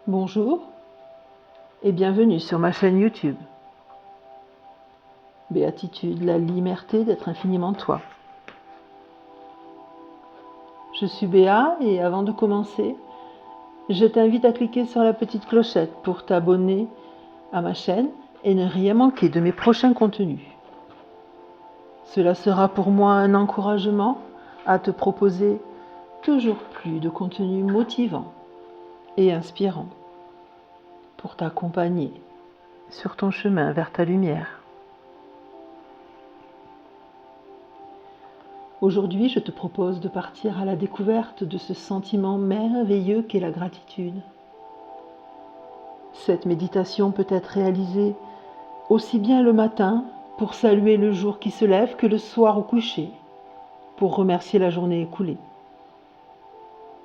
Bonjour et bienvenue sur ma chaîne YouTube. Béatitude, la liberté d'être infiniment toi. Je suis Béa et avant de commencer, je t'invite à cliquer sur la petite clochette pour t'abonner à ma chaîne et ne rien manquer de mes prochains contenus. Cela sera pour moi un encouragement à te proposer toujours plus de contenus motivants et inspirants pour t'accompagner sur ton chemin vers ta lumière. Aujourd'hui, je te propose de partir à la découverte de ce sentiment merveilleux qu'est la gratitude. Cette méditation peut être réalisée aussi bien le matin pour saluer le jour qui se lève que le soir au coucher, pour remercier la journée écoulée.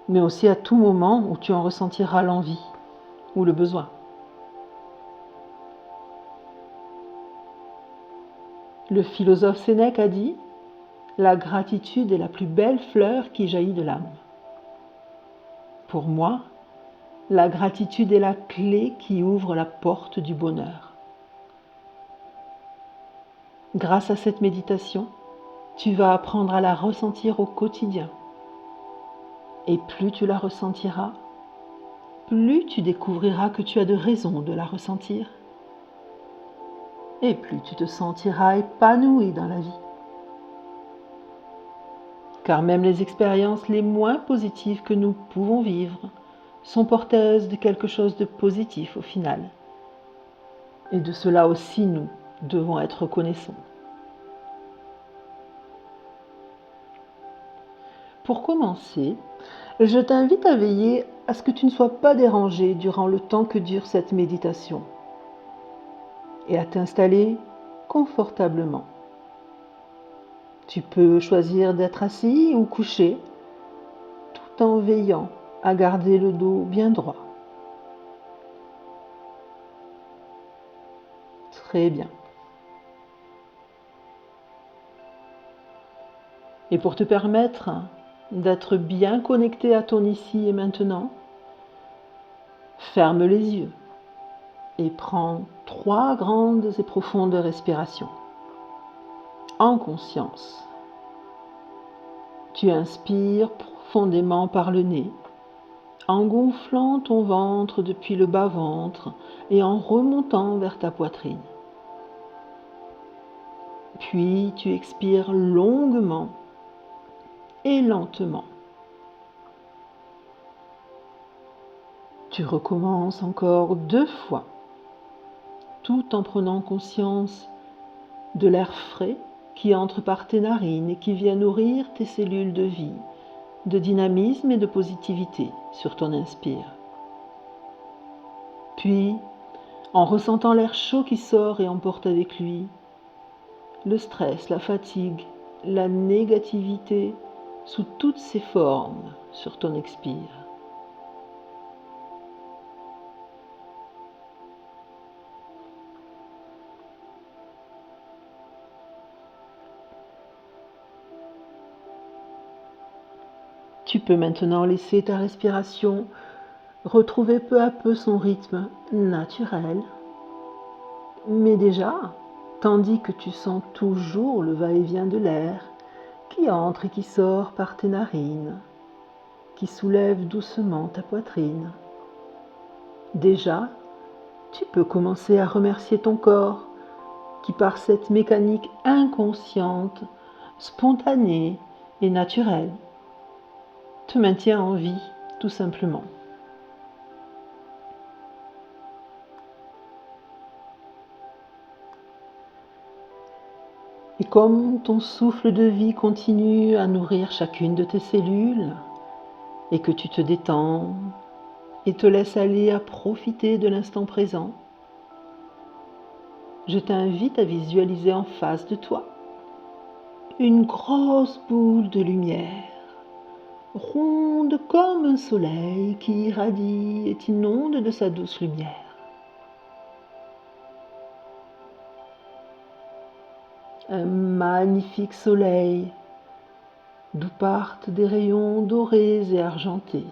Mais aussi à tout moment où tu en ressentiras l'envie ou le besoin. Le philosophe Sénèque a dit « La gratitude est la plus belle fleur qui jaillit de l'âme ». Pour moi, la gratitude est la clé qui ouvre la porte du bonheur. Grâce à cette méditation, tu vas apprendre à la ressentir au quotidien. Et plus tu la ressentiras, plus tu découvriras que tu as de raisons de la ressentir. Et plus tu te sentiras épanoui dans la vie. Car même les expériences les moins positives que nous pouvons vivre sont porteuses de quelque chose de positif au final. Et de cela aussi nous devons être reconnaissants. Pour commencer, je t'invite à veiller à ce que tu ne sois pas dérangé durant le temps que dure cette méditation et à t'installer confortablement. Tu peux choisir d'être assis ou couché tout en veillant à garder le dos bien droit. Très bien. Et pour te permettre d'être bien connecté à ton ici et maintenant, ferme les yeux et prends 3 grandes et profondes respirations. En conscience. Tu inspires profondément par le nez, en gonflant ton ventre depuis le bas-ventre et en remontant vers ta poitrine. Puis tu expires longuement et lentement. Tu recommences encore 2 fois, tout en prenant conscience de l'air frais qui entre par tes narines et qui vient nourrir tes cellules de vie, de dynamisme et de positivité sur ton inspire. Puis, en ressentant l'air chaud qui sort et emporte avec lui le stress, la fatigue, la négativité sous toutes ses formes sur ton expire. Tu peux maintenant laisser ta respiration retrouver peu à peu son rythme naturel. Mais déjà, tandis que tu sens toujours le va-et-vient de l'air qui entre et qui sort par tes narines, qui soulève doucement ta poitrine. Déjà, tu peux commencer à remercier ton corps qui, par cette mécanique inconsciente, spontanée et naturelle, te maintient en vie tout simplement. Et comme ton souffle de vie continue à nourrir chacune de tes cellules, et que tu te détends et te laisses aller à profiter de l'instant présent, je t'invite à visualiser en face de toi une grosse boule de lumière, ronde comme un soleil qui irradie et t'inonde de sa douce lumière. Un magnifique soleil d'où partent des rayons dorés et argentés.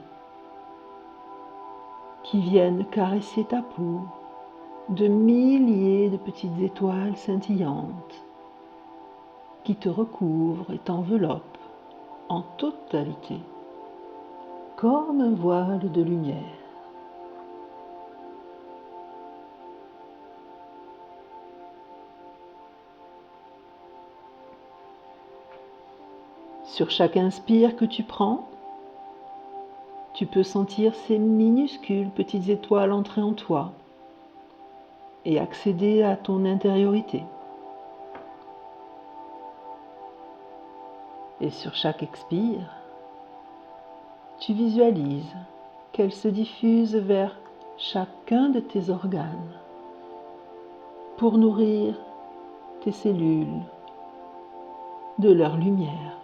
qui viennent caresser ta peau, de milliers de petites étoiles scintillantes qui te recouvrent et t'enveloppent en totalité, comme un voile de lumière. Sur chaque inspire que tu prends, tu peux sentir ces minuscules petites étoiles entrer en toi et accéder à ton intériorité. Et sur chaque expire, tu visualises qu'elles se diffusent vers chacun de tes organes pour nourrir tes cellules de leur lumière.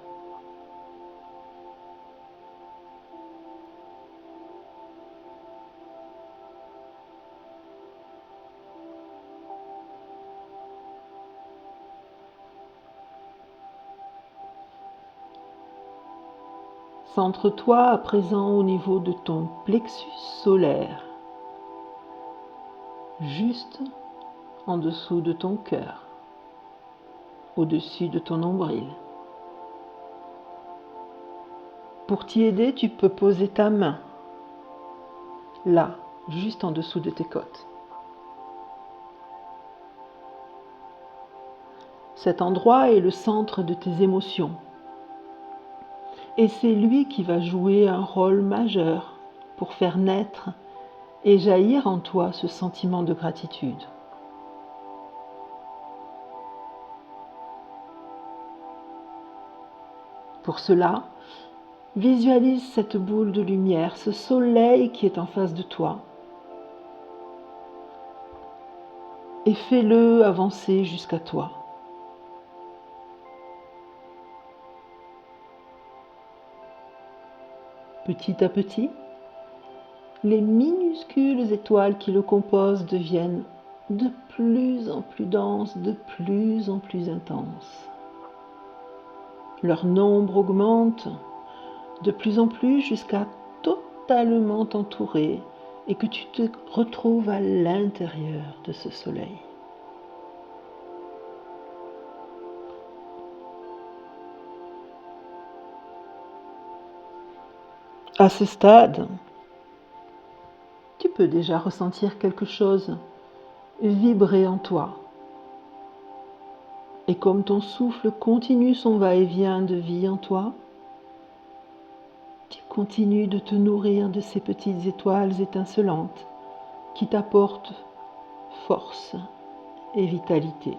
Centre-toi à présent au niveau de ton plexus solaire, juste en dessous de ton cœur, au-dessus de ton nombril. Pour t'y aider, tu peux poser ta main là, juste en dessous de tes côtes. Cet endroit est le centre de tes émotions. Et c'est lui qui va jouer un rôle majeur pour faire naître et jaillir en toi ce sentiment de gratitude. Pour cela, visualise cette boule de lumière, ce soleil qui est en face de toi, et fais-le avancer jusqu'à toi. Petit à petit, les minuscules étoiles qui le composent deviennent de plus en plus denses, de plus en plus intenses. Leur nombre augmente de plus en plus jusqu'à totalement t'entourer et que tu te retrouves à l'intérieur de ce soleil. À ce stade, tu peux déjà ressentir quelque chose vibrer en toi. Et comme ton souffle continue son va-et-vient de vie en toi, tu continues de te nourrir de ces petites étoiles étincelantes qui t'apportent force et vitalité.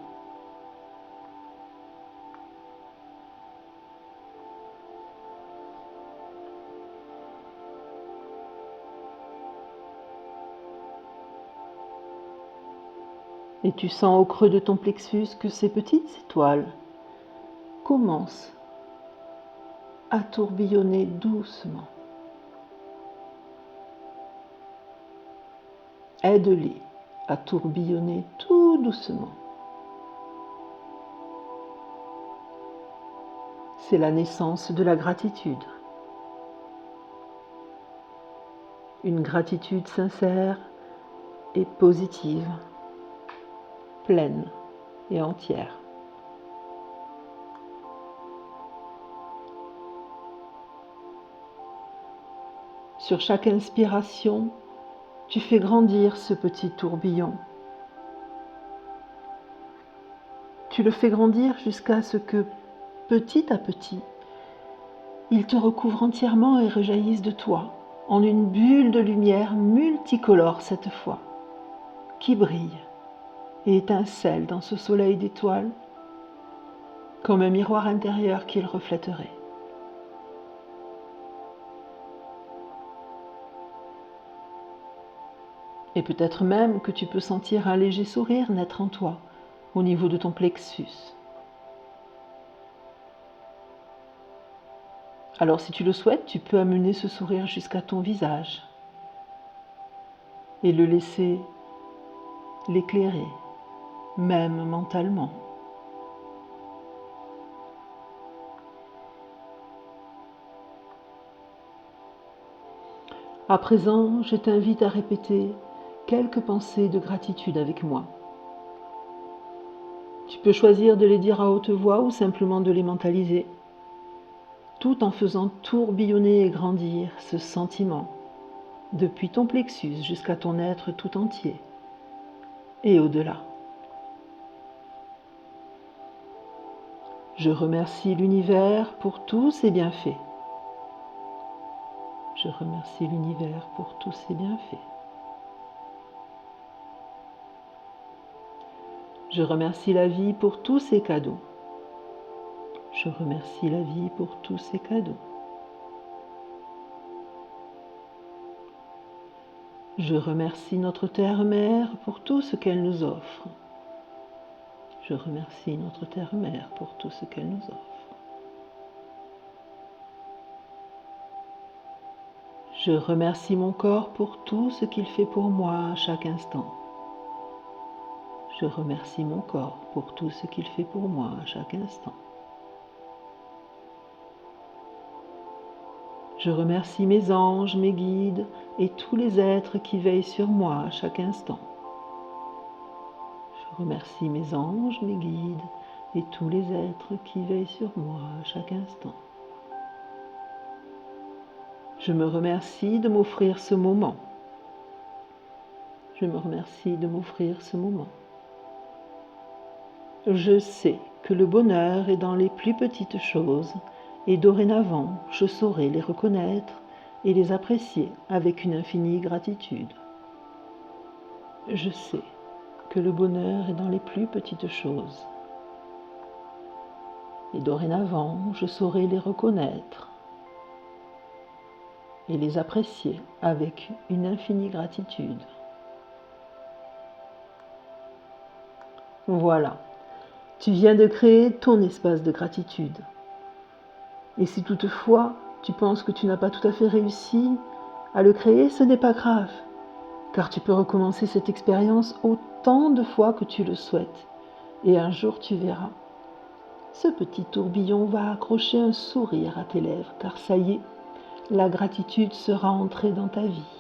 Et tu sens au creux de ton plexus que ces petites étoiles commencent à tourbillonner doucement. Aide-les à tourbillonner tout doucement. C'est la naissance de la gratitude. Une gratitude sincère et positive, pleine et entière. Sur chaque inspiration, tu fais grandir ce petit tourbillon. Tu le fais grandir jusqu'à ce que, petit à petit, il te recouvre entièrement et rejaillisse de toi, en une bulle de lumière multicolore cette fois, qui brille et étincelle dans ce soleil d'étoiles, comme un miroir intérieur qu'il reflèterait. Et peut-être même que tu peux sentir un léger sourire naître en toi, au niveau de ton plexus. Alors si tu le souhaites, tu peux amener ce sourire jusqu'à ton visage et le laisser l'éclairer, même mentalement. À présent, je t'invite à répéter quelques pensées de gratitude avec moi. Tu peux choisir de les dire à haute voix ou simplement de les mentaliser, tout en faisant tourbillonner et grandir ce sentiment depuis ton plexus jusqu'à ton être tout entier et au-delà. Je remercie l'univers pour tous ses bienfaits. Je remercie l'univers pour tous ses bienfaits. Je remercie la vie pour tous ses cadeaux. Je remercie la vie pour tous ses cadeaux. Je remercie notre Terre-Mère pour tout ce qu'elle nous offre. Je remercie notre Terre-Mère pour tout ce qu'elle nous offre. Je remercie mon corps pour tout ce qu'il fait pour moi à chaque instant. Je remercie mon corps pour tout ce qu'il fait pour moi à chaque instant. Je remercie mes anges, mes guides et tous les êtres qui veillent sur moi à chaque instant. Je remercie mes anges, mes guides et tous les êtres qui veillent sur moi à chaque instant. Je me remercie de m'offrir ce moment. Je me remercie de m'offrir ce moment. Je sais que le bonheur est dans les plus petites choses et dorénavant, je saurai les reconnaître et les apprécier avec une infinie gratitude. Je sais que le bonheur est dans les plus petites choses. Et dorénavant, je saurai les reconnaître et les apprécier avec une infinie gratitude. Voilà, tu viens de créer ton espace de gratitude. Et si toutefois tu penses que tu n'as pas tout à fait réussi à le créer, ce n'est pas grave, car tu peux recommencer cette expérience autant de fois que tu le souhaites. Et un jour tu verras, ce petit tourbillon va accrocher un sourire à tes lèvres, car ça y est, la gratitude sera entrée dans ta vie.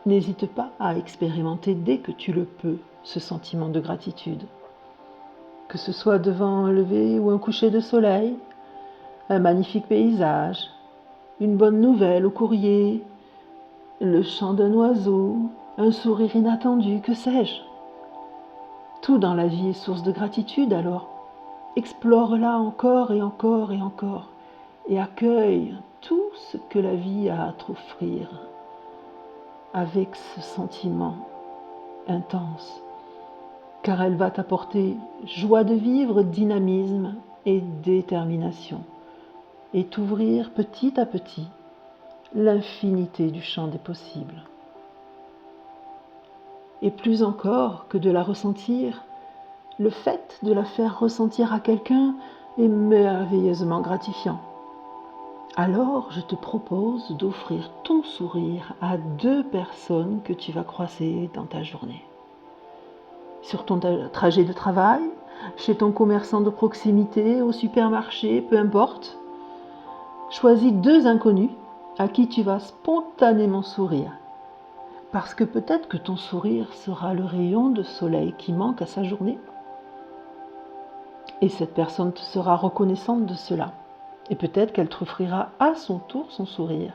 N'hésite pas à expérimenter dès que tu le peux ce sentiment de gratitude. Que ce soit devant un lever ou un coucher de soleil, un magnifique paysage, une bonne nouvelle au courrier, le chant d'un oiseau, un sourire inattendu, que sais-je. Tout dans la vie est source de gratitude, alors explore-la encore et encore et encore, et accueille tout ce que la vie a à t'offrir avec ce sentiment intense, car elle va t'apporter joie de vivre, dynamisme et détermination, et t'ouvrir petit à petit l'infinité du champ des possibles. Et plus encore que de la ressentir, le fait de la faire ressentir à quelqu'un est merveilleusement gratifiant. Alors, je te propose d'offrir ton sourire à 2 personnes que tu vas croiser dans ta journée. Sur ton trajet de travail, chez ton commerçant de proximité, au supermarché, peu importe. Choisis 2 inconnus à qui tu vas spontanément sourire. Parce que peut-être que ton sourire sera le rayon de soleil qui manque à sa journée. Et cette personne te sera reconnaissante de cela. Et peut-être qu'elle te offrira à son tour son sourire.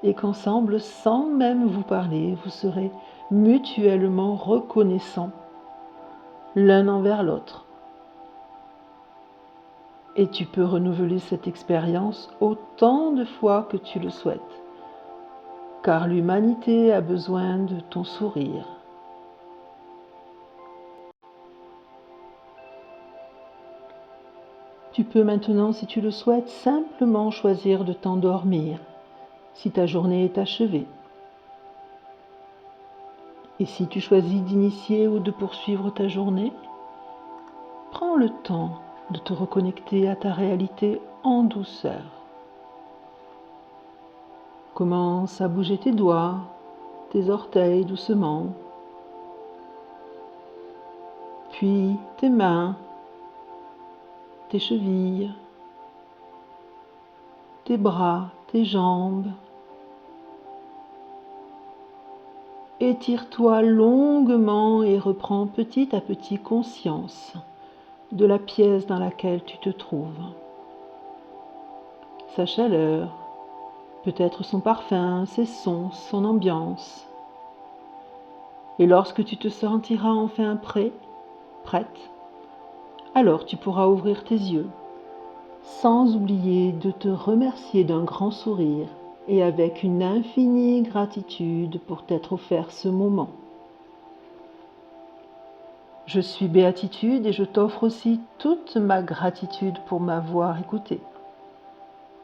Et qu'ensemble, sans même vous parler, vous serez mutuellement reconnaissants l'un envers l'autre. Et tu peux renouveler cette expérience autant de fois que tu le souhaites. Car l'humanité a besoin de ton sourire. Tu peux maintenant, si tu le souhaites, simplement choisir de t'endormir si ta journée est achevée. Et si tu choisis d'initier ou de poursuivre ta journée, prends le temps de te reconnecter à ta réalité en douceur. Commence à bouger tes doigts, tes orteils doucement, puis tes mains, tes chevilles, tes bras, tes jambes, étire-toi longuement et reprends petit à petit conscience de la pièce dans laquelle tu te trouves. Sa chaleur, peut-être son parfum, ses sons, son ambiance. Et lorsque tu te sentiras enfin prête, alors tu pourras ouvrir tes yeux, sans oublier de te remercier d'un grand sourire et avec une infinie gratitude pour t'être offert ce moment. Je suis Béatitude et je t'offre aussi toute ma gratitude pour m'avoir écouté.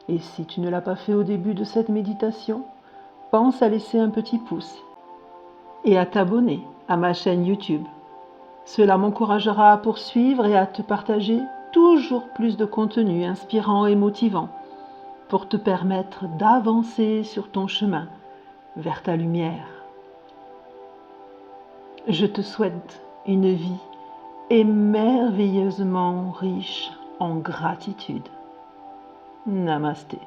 Et si tu ne l'as pas fait au début de cette méditation, pense à laisser un petit pouce et à t'abonner à ma chaîne YouTube. Cela m'encouragera à poursuivre et à te partager toujours plus de contenu inspirant et motivant pour te permettre d'avancer sur ton chemin vers ta lumière. Je te souhaite une vie émerveilleusement riche en gratitude. Namasté.